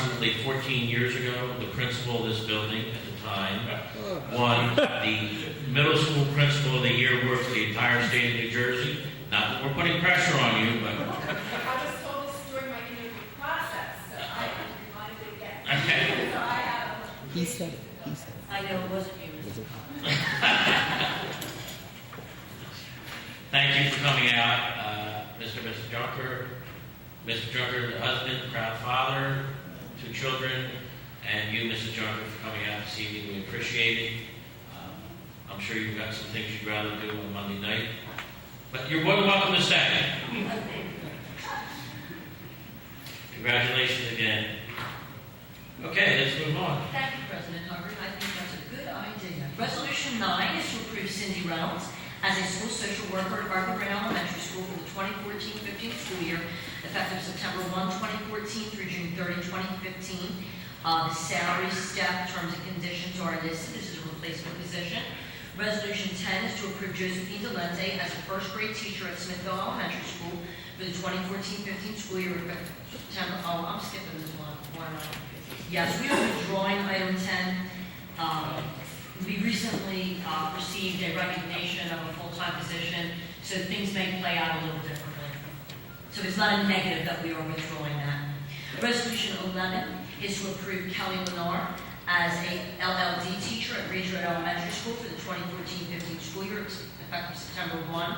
approximately 14 years ago, the principal of this building at the time won the middle school principal of the year award for the entire state of New Jersey. Not that we're putting pressure on you, but I was told this during my interview process, so I am reminded again. okay. So I have. He said it. He said it. I know it wasn't you, Mr. Conlon. Thank you for coming out, Mr. and Mrs. Junker. Mr. Junker, the husband, proud father, 2 children, and you, Mrs. Junker, for coming out this evening. We appreciate it. I'm sure you've got some things you'd rather do on Monday night, but you're more than welcome to stay. Congratulations again. Okay, let's move on. Thank you, President Hubbard. I think that's a good idea. Resolution 9 is to approve Cindy Reynolds as a school social worker at Harvard Green Elementary School for the 2014-15 school year, effective September 1, 2014 through June 30, 2015. The salary, step, terms and conditions are listed. This is a replacement position. Resolution 10 is to approve Josephine Delente as a first grade teacher at Smithville Elementary School for the 2014-15 school year, effective September. Oh, I'm skipping this one. Why not? Yes, we are withdrawing item 10. We recently received a recognition of a full-time position, so things may play out a little differently. So it's not a negative that we are withdrawing that. Resolution 11 is to approve Kelly Lennar as a LLD teacher at Ridgewood Elementary School for the 2014-15 school year, effective September 1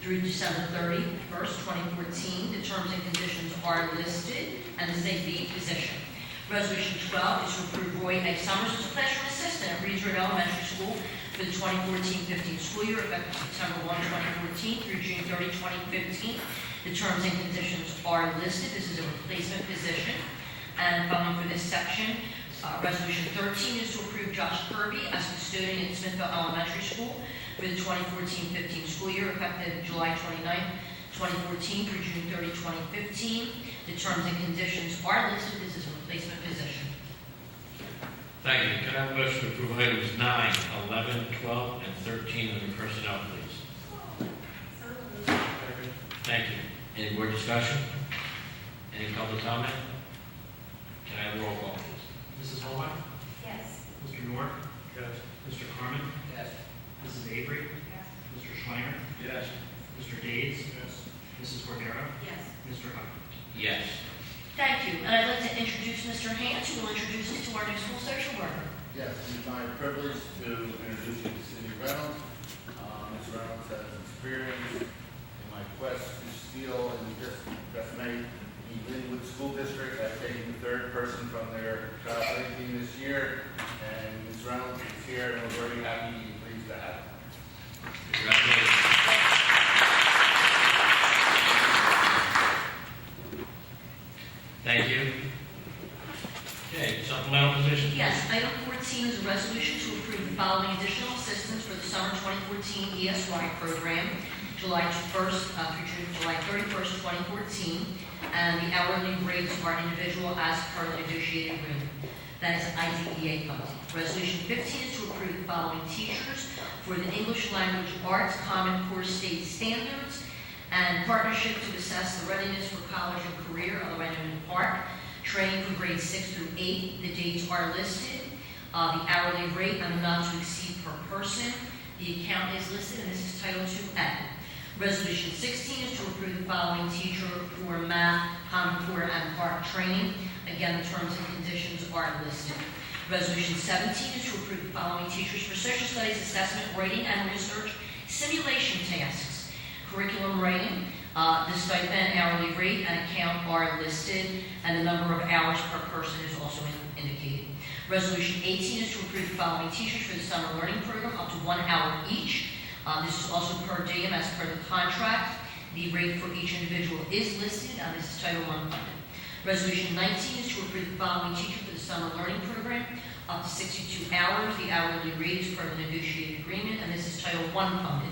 through December 31st, 2014. The terms and conditions are listed, and this is a B position. Resolution 12 is to approve Roy A. Summers as a classroom assistant at Ridgewood Elementary School for the 2014-15 school year, effective September 1, 2014 through June 30, 2015. The terms and conditions are listed. This is a replacement position. And following for this section, Resolution 13 is to approve Josh Kirby as custodian at Smithville Elementary School for the 2014-15 school year, effective July 29, 2014 through June 30, 2015. The terms and conditions are listed. This is a replacement position. Thank you. Can I have a motion to approve items 9, 11, 12, and 13 under personnel, please? Thank you. Any more discussion? Any public comment? Can I have a roll call, please? Mrs. Holway? Yes. Mr. Nord? Yes. Mr. Carmen? Yes. Mrs. Avery? Yes. Mr. Schreiner? Yes. Mr. Days? Yes. Mrs. Cordero? Yes. Mr. Hubbard? Yes. Thank you. And I'd like to introduce Mr. Hans, who will introduce us to our new school social worker. Yes, it is my privilege to introduce you to Cindy Reynolds. Ms. Reynolds has experience in my quest to steal and decimate the Linwood School District. I've taken the 3rd person from their child play team this year, and Ms. Reynolds is here, and we're very happy and pleased to have her. Congratulations. Thank you. Okay, supplemental position? Yes, item 14 is a resolution to approve the following additional assistance for the summer 2014 ESY program, July 1st through June, July 31st, 2014, and the hourly rates are individual as per the negotiated agreement. That is IDEA funding. Resolution 15 is to approve the following teachers for the English Language Arts Common Core State Standards and partnership to assess the readiness for college and career, otherwise known as PARC, training for grades 6 through 8. The dates are listed. The hourly rate and not to exceed per person. The account is listed, and this is Title 2A. Resolution 16 is to approve the following teacher for math, Common Core, and PARC training. Again, the terms and conditions are listed. Resolution 17 is to approve the following teachers for social studies, assessment, writing, and research simulation tasks. Curriculum writing, the stipend, hourly rate, and account are listed, and the number of hours per person is also indicated. Resolution 18 is to approve the following teachers for the summer learning program, up to 1 hour each. This is also per diem as per the contract. The rate for each individual is listed, and this is Title I funded. Resolution 19 is to approve the following teacher for the summer learning program, up to 62 hours. The hourly rate is per the negotiated agreement, and this is Title I funded.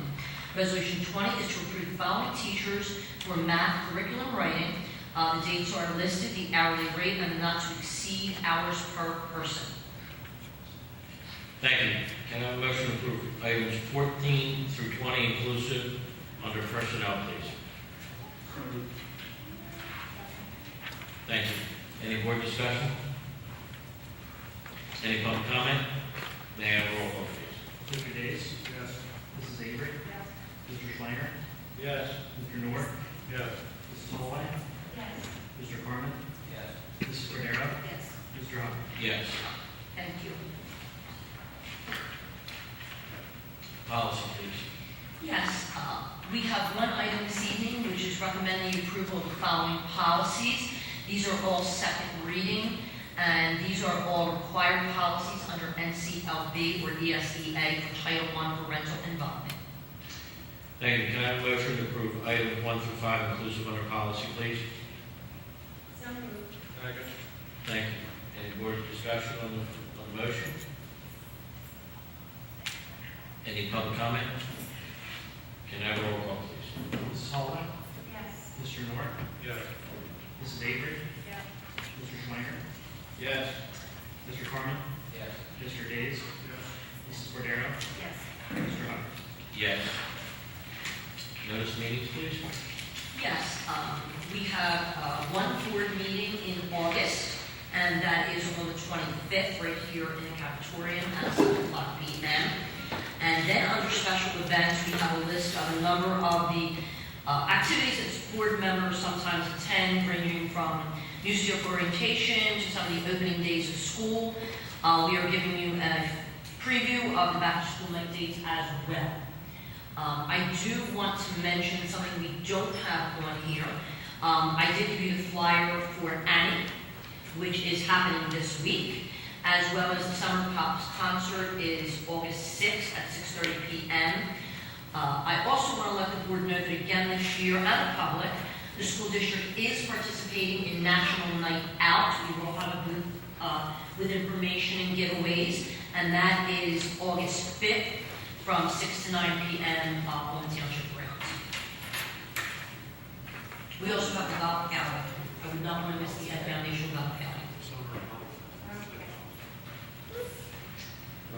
Resolution 20 is to approve the following teachers for math curriculum writing. The dates are listed, the hourly rate, and not to exceed hours per person. Thank you. Can I have a motion to approve items 14 through 20 inclusive under personnel, please? Thank you. Any board discussion? Any public comment? May I have a roll call, please? Mr. Days? Yes. Mrs. Avery? Yes. Mr. Schleicher? Yes. Mr. Nord? Yes. Mrs. Holloway? Yes. Mr. Carmen? Yes. Mrs. Cordero? Yes. Mr. Hubble? Yes. Thank you. Policy, please. Yes, we have one item this evening, which is recommending the approval of the following policies. These are all second reading, and these are all required policies under NCLB or ESEA for Title I parental involvement. Thank you. Can I have a motion to approve items 1 through 5 inclusive under policy, please? So moved. Second. Thank you. Any board discussion on the motion? Any public comment? Can I have a roll call, please? Mrs. Holloway? Yes. Mr. Nord? Yes. Mrs. Avery? Yes. Mr. Schleicher? Yes. Mr. Carmen? Yes. Mr. Days? Mrs. Cordero? Yes. Mr. Hubble? Yes. Notice meetings, please? Yes, we have one board meeting in August, and that is on the 25th, right here in the cafeteria at 7:00 p.m. And then under special events, we have a list of a number of the activities that board members sometimes attend, ranging from music orientation to some of the opening days of school. We are giving you a preview of the back-to-school night dates as well. I do want to mention something we don't have on here. I did give you the flyer for Annie, which is happening this week, as well as the Summer Pops concert is August 6th at 6:30 p.m. I also want to let the board know that again this year, and the public, the school district is participating in National Night Out. We will have a booth with information and giveaways, and that is August 5th from 6 to 9 p.m. On the Township grounds. We also have the golf outing. I would not want to miss the Ed Foundation golf outing.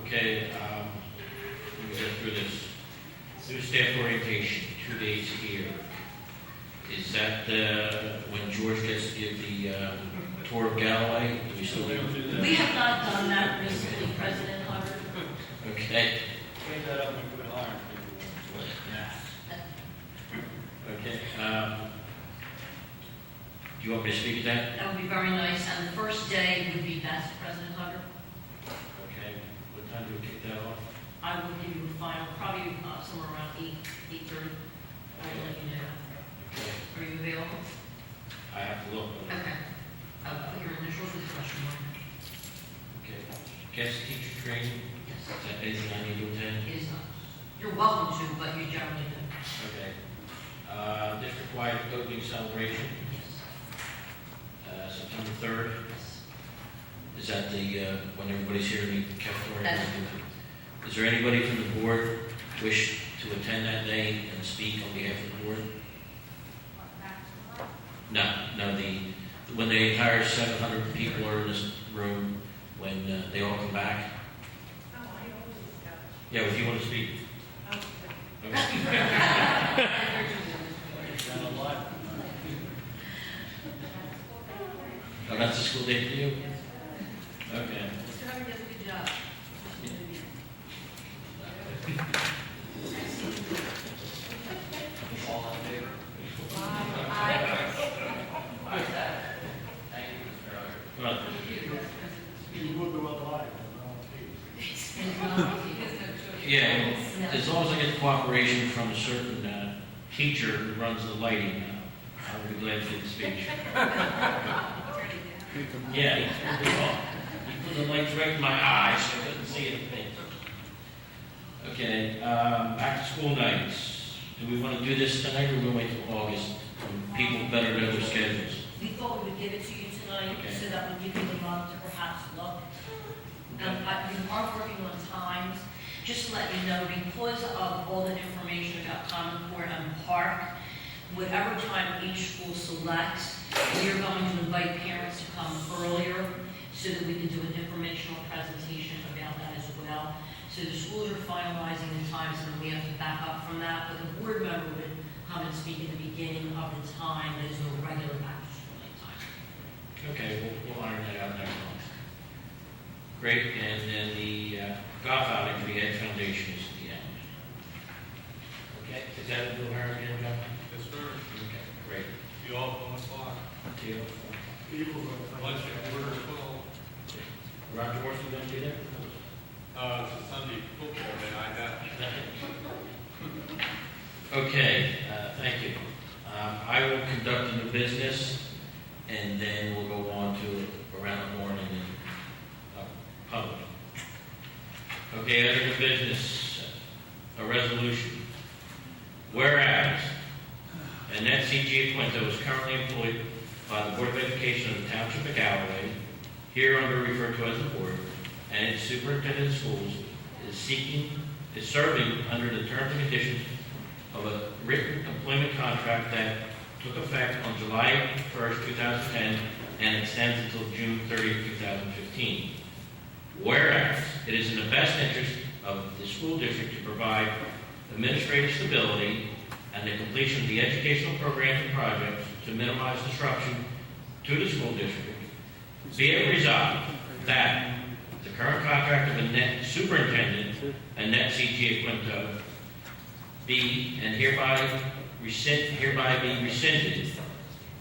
Okay, let me get through this. New staff orientation, 2 days here. Is that when George gets to give the tour of Galloway? Do we still do that? We have not done that recently, President Hubbard. Okay. Clean that up and put iron. Okay. Do you want me to speak at that? That would be very nice, and the first day would be best, President Hubbard. Okay. What time do we kick that off? I will give you a final, probably somewhere around 8:30. I will let you know. Okay. Are you available? I have to look. Okay. I'll put your initials with the question mark. Okay. Guest teacher training, Yes. is that anything I need to attend? It is not. You're welcome to, but you generally do. Okay. District-wide opening celebration, Yes. September 3rd. Yes. Is that the, when everybody's here to meet the cafeteria? That's- Is there anybody from the board wish to attend that day and speak on behalf of the board? No, when the entire 700 people are in this room, when they all come back? Yeah, if you want to speak. Okay. Oh, that's the school day for you? Okay. Mr. Hubbard does a good job. All in favor? Thank you, Mr. Hubble. Well, You would go out live. yeah, as long as I get cooperation from a certain teacher who runs the lighting, I'll be glad to do the speech. Yeah, he put the lights right in my eyes, so I couldn't see anything. Okay, back to school nights. Do we want to do this tonight, or we'll wait till August, when people better know their schedules? We thought we would give it to you tonight, Okay. so that would give you the month to perhaps look. We are working on times, just to let you know, because of all the information about Common Core and Park, whatever time each school selects, we are going to invite parents to come earlier so that we can do an informational presentation about that as well. So the schools are finalizing the times, and then we have to back up from that, but the board member would come and speak at the beginning of the time that is the regular back-to-school night time. Okay, well, Great, and then the golf outing for the Ed Foundation is at the end. Okay, is that Bill Harris again, John? Yes, sir. Okay, great. You all on the clock. Theo? Lunch at quarter to 12. Roger Morrison going to be there? It's a Sunday football day, I have. Okay, thank you. I will conduct the new business, and then we'll go on to around the morning and public. Okay, under the business, a resolution. Whereas Annette C.G. Quinto is currently employed by the Board of Education of the Township of Galloway, hereunder referred to as the board, and its superintendent of schools is serving under the terms and conditions of a written employment contract that took effect on July 1st, 2010, and extends until June 30th, 2015. Whereas it is in the best interest of the school district to provide administrative stability and the completion of the educational programs and projects to minimize disruption to the school district, be it resolved that the current contract of Annette Superintendent Annette C.G. Quinto be and hereby be rescinded.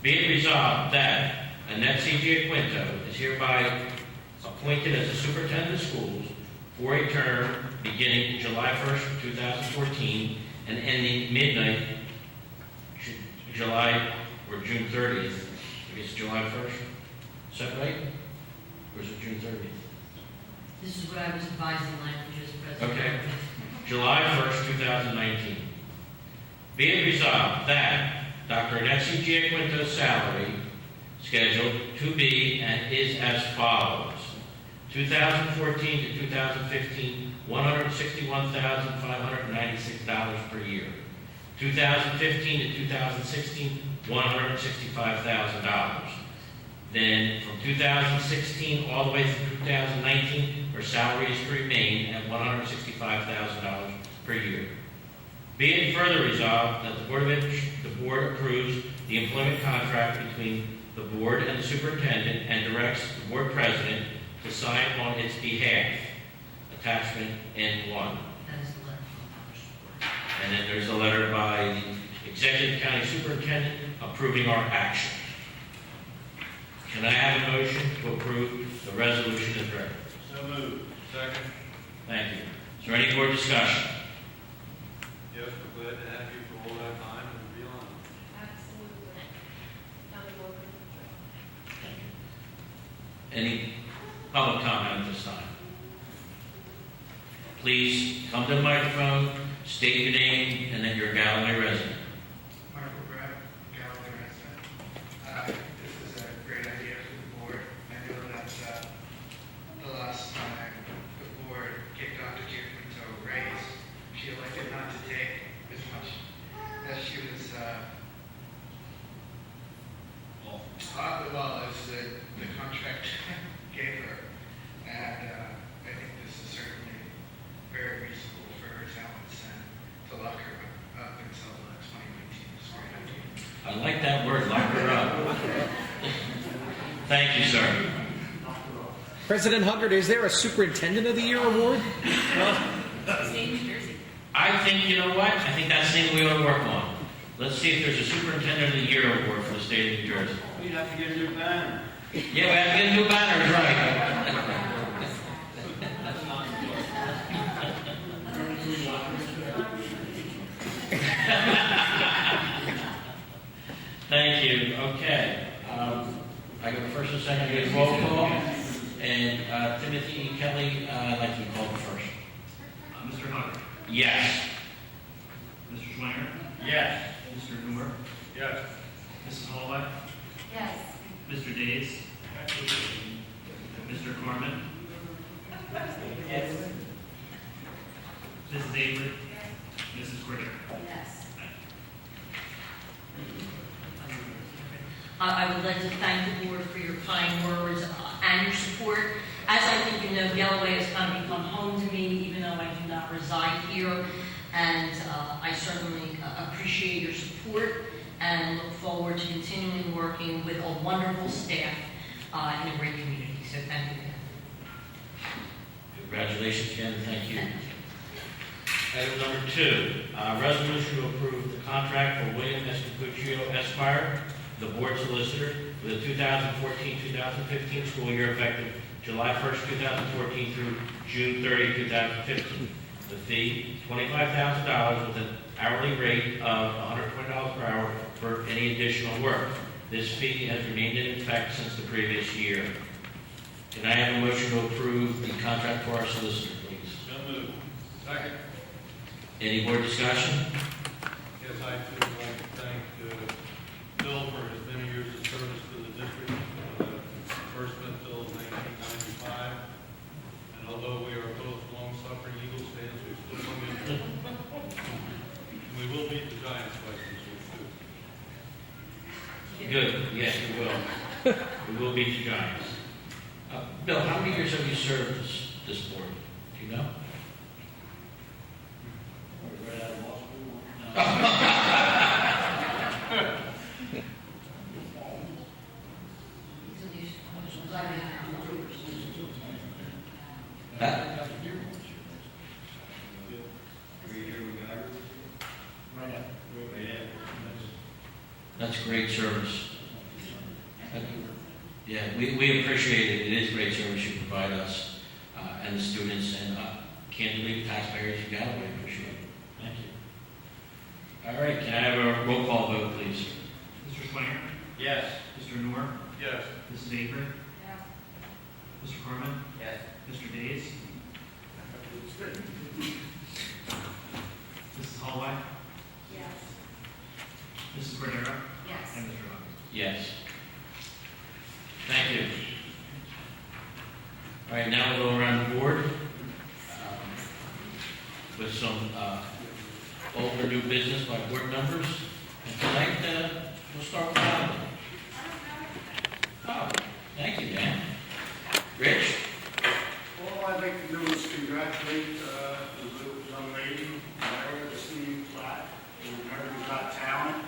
Be it resolved that Annette C.G. Quinto is hereby appointed as the superintendent of schools for a term beginning July 1st, 2014 and ending midnight July or June 30th. I guess July 1st. Is that right? Or is it June 30th? This is what I was advising language as president. Okay. July 1st, 2019. Be it resolved that Dr. Annette C.G. Quinto's salary schedule to be and is as follows. 2014 to 2015, $161,596 per year. 2015 to 2016, $165,000. Then from 2016 all the way through 2019, her salary is to remain at $165,000 per year. Be it further resolved that the board approves the employment contract between the board and the superintendent and directs the board president to sign on its behalf. Attachment N1. That is the letter from Congress. And then there's a letter by the executive county superintendent approving our action. Can I have a motion to approve the resolution as read? So moved. Second. Thank you. Is there any more discussion? Yes, we're glad to have you for all that time and beyond. Absolutely. Now we go over to the Any public comment at this time? Please come to the microphone, state your name, and that you're a Galloway resident. Michael Brett, Galloway resident. This is a great idea for the board. I know that the last time the board kicked Dr. Quinto a raise, she elected not to take as much as she was, well, as the contract gave her. And I think this is certainly very reasonable for her talents and to lock her up until 2019 is a great idea. I like that word, lock her up. Thank you, sir. President Huggard, is there a Superintendent of the Year award? State New Jersey. I think, you know what? I think that's the thing we ought to work on. Let's see if there's a Superintendent of the Year award for the state of New Jersey. We'd have to get a new banner. Yeah, we have to get new banners, right? Thank you. Okay. I go first and second, I get roll call. And Timothy Kelly, I'd like to be called first. Mr. Hubbard, Yes. Mr. Schwanger, Yes. Mr. Newmer, Yes. Mrs. Holloway, Yes. Mr. Days, Mr. Corman, Yes. Mrs. Avery, Mrs. Critter. Yes. I would like to thank the board for your kind words and your support. As I think you know, Galloway has kind of become home to me, even though I do not reside here. And I certainly appreciate your support and look forward to continuing working with a wonderful staff in a great community. So thank you again. Congratulations again, thank you. Item number 2, resolution to approve the contract for William S. Capuccio Esquire, the board solicitor, for the 2014-2015 school year effective July 1st, 2014 through June 30, 2015. The fee, $25,000 with an hourly rate of $120 per hour for any additional work. This fee has remained in effect since the previous year. Can I have a motion to approve the contract for our solicitor, please? So moved. Second. Any more discussion? Yes, I too would like to thank Bill for his many years of service to the district. First met Bill in 1995, and although we are both long-suffering Eagles fans, we still love him. We will beat the Giants twice this year, too. Good, yes, we will. We will beat the Giants. Bill, how many years have you served this board? Do you know? Right out of law school. That's great service. Yeah, we appreciate it. It is great service you provide us and the students and candidly the taxpayers of Galloway. Appreciate it. Thank you. All right, can I have a roll call vote, please? Mr. Swinger? Yes. Mr. Noor? Yes. Mrs. Avery? Mr. Corman? Yes. Mr. Days? Mrs. Hallway? Yes. Mrs. Cordero? Yes. And Mr. Rogers? Yes. Thank you. All right, now we'll go around the board with some old or new business by board members. And tonight, we'll start with Alan. Oh, thank you, Dan. Rich? All I'd like to do is congratulate the young lady, Myra, the Steve Platt, who America's Got Talent.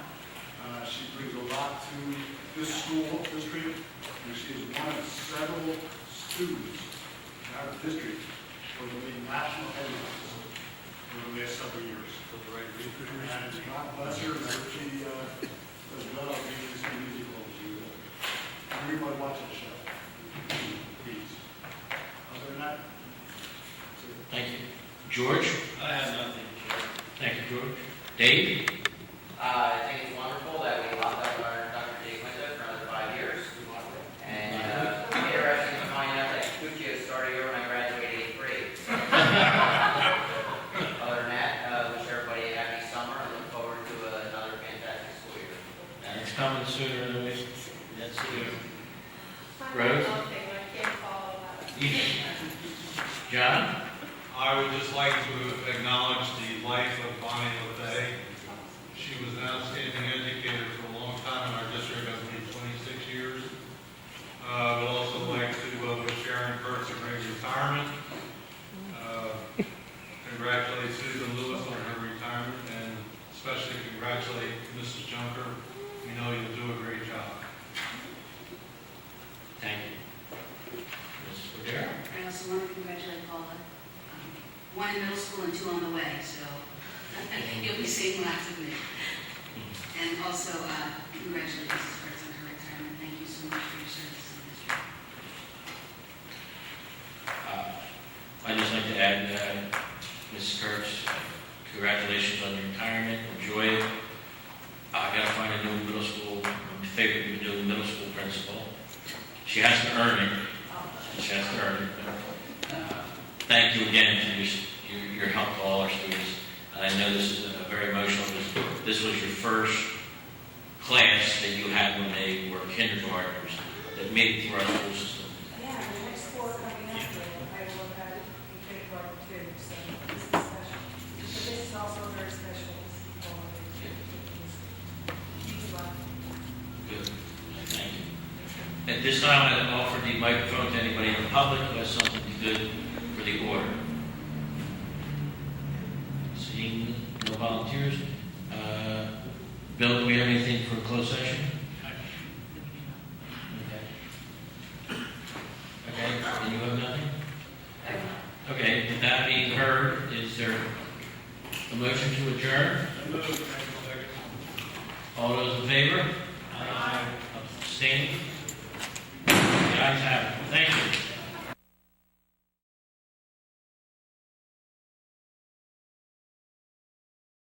She brings a lot to this school district, and she is one of several students in our district who will be national headliners for the last several years. And God bless her, and I hope she does well in this musical. Everybody watch the show, please. Other than that, that's it. Thank you. George? I have nothing. Thank you, George. Dave? I think it's wonderful that we locked up our Dr. Jake Winter for another 5 years. And interesting to find out that Capuccio started here when I graduated 8th grade. Other than that, wish everybody a happy summer and look forward to another fantastic school year. And it's coming sooner than we. That's good. Find Rose? out thing, I can't follow that. John? I would just like to acknowledge the life of Bonnie LaFay. She was an outstanding educator for a long time in our district, I believe 26 years. Would also like to wish Sharon Kurtz a great retirement. Congratulate Susan Lewis on her retirement, and especially congratulate Mrs. Junker. We know you'll do a great job. Thank you. Mrs. Cordero? I also want to congratulate Paula. One in middle school and 2 on the way, so you'll be seeing lots of me. And also, congratulate Mrs. Kurtz on her retirement. Thank you so much for your service in the district. I'd just like to add, Mrs. Kurtz, congratulations on your retirement. Enjoy it. I got to find a new middle school, my favorite new middle school principal. She has to earn it. She has to earn it. But, thank you again for your help to all our students. I know this is very emotional because this was your first class that you had when they were kindergartners that made it through our school system. Yeah, the next 4 coming up, I will have had in kindergarten too, so this is special. But this is also very special. Good. Thank you. At this time, I offer the microphone to anybody in the public who has something good for the order. Seeing no volunteers. Bill, do we have anything for a closed session? Okay. Okay, and you have nothing? Okay. All those in favor? Abstaining? The ayes have